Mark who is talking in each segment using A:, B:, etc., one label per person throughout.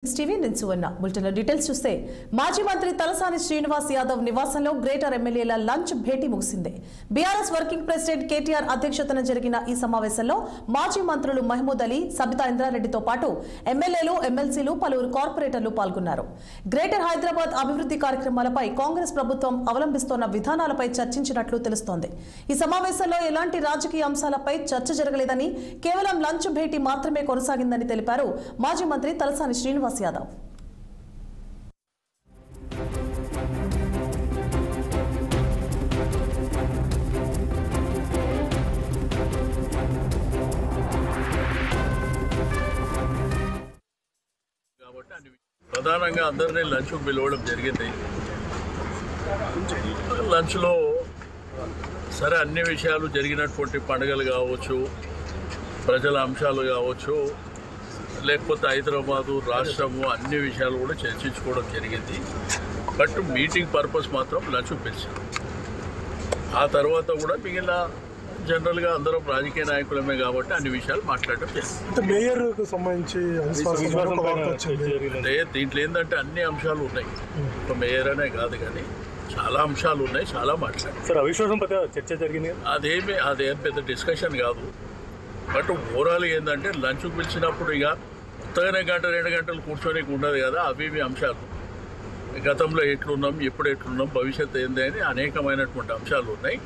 A: TV నేను సువర్ణ bulletin details చూస్తే మాజీ మంత్రి తలసాని శ్రీనివాస్ యాదవ్ నివాసంలో గ్రేటర్ ఎమ్మెల్యేల లంచ్ భేటీ ముగిసింది. బీఆర్ఎస్ వర్కింగ్ ప్రెసిడెంట్ కేటీఆర్ అధ్యక్షతన జరిగిన ఈ సమావేశంలో మాజీ మంత్రులు మహమూద్ అలీ, సబితా ఇంద్రారెడ్డితో పాటు ఎమ్మెల్యేలు, ఎమ్మెల్సీలు, పలువురు కార్పొరేటర్లు పాల్గొన్నారు. గ్రేటర్ హైదరాబాద్ అభివృద్ధి కార్యక్రమాలపై కాంగ్రెస్ ప్రభుత్వం అవలంబిస్తోన్న విధానాలపై చర్చించినట్లు తెలుస్తోంది. ఈ సమావేశంలో ఎలాంటి రాజకీయ అంశాలపై చర్చ జరగలేదని, కేవలం లంచ్ భేటీ మాత్రమే కొనసాగిందని తెలిపారు మాజీ మంత్రి తలసాని శ్రీనివాస్ యాదవ్.
B: ప్రధానంగా అందరినీ లంచ్ పిలవడం జరిగింది. లంచ్లో సరే అన్ని విషయాలు జరిగినటువంటి పండుగలు కావచ్చు, ప్రజల అంశాలు కావచ్చు, లేకపోతే హైదరాబాదు రాష్ట్రము అన్ని విషయాలు కూడా చర్చించుకోవడం జరిగింది. బట్ మీటింగ్ పర్పస్ మాత్రం లంచ్ పిలిచారు. ఆ తర్వాత కూడా మిగిలిన జనరల్గా అందరం రాజకీయ నాయకులమే కాబట్టి అన్ని విషయాలు మాట్లాడడం జరిగింది.
C: మేయర్కు సంబంధించి
B: అంటే దీంట్లో ఏంటంటే అన్ని అంశాలు ఉన్నాయి. ఒక మేయర్ అనే కాదు కానీ చాలా అంశాలు ఉన్నాయి, చాలా మాట్లాడారు.
D: సార్ అవిశ్వాసం పట్ల చర్చ జరిగింది.
B: అదేం పెద్ద డిస్కషన్ కాదు. బట్ ఓవరాల్ ఏంటంటే లంచ్కి పిలిచినప్పుడు ఇక కొత్తగానే గంట 2 గంటలు కూర్చోనికి ఉండదు కదా. అవి అంశాలు గతంలో ఎట్లున్నాం, ఎప్పుడు ఎట్లున్నాం, భవిష్యత్తు ఏంది అని అనేకమైనటువంటి అంశాలు ఉన్నాయి.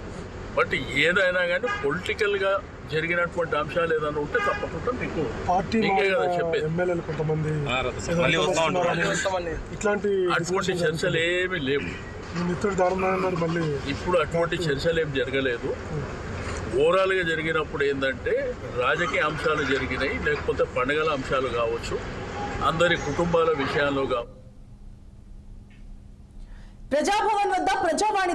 B: బట్ ఏదైనా కానీ పొలిటికల్గా జరిగినటువంటి అంశాలు ఏదైనా ఉంటే తప్పకుండా మీకు మీకే కదా చెప్పేది. అటువంటి చర్చలు ఏమీ లేవు. ఇప్పుడు అటువంటి చర్చలు ఏమి జరగలేదు. ఓవరాల్గా జరిగినప్పుడు ఏంటంటే రాజకీయ అంశాలు జరిగినాయి, లేకపోతే పండుగల అంశాలు కావచ్చు, అందరి కుటుంబాల విషయాల్లో కావచ్చు.
A: ప్రజాభవన్ వద్ద ప్రజావాణి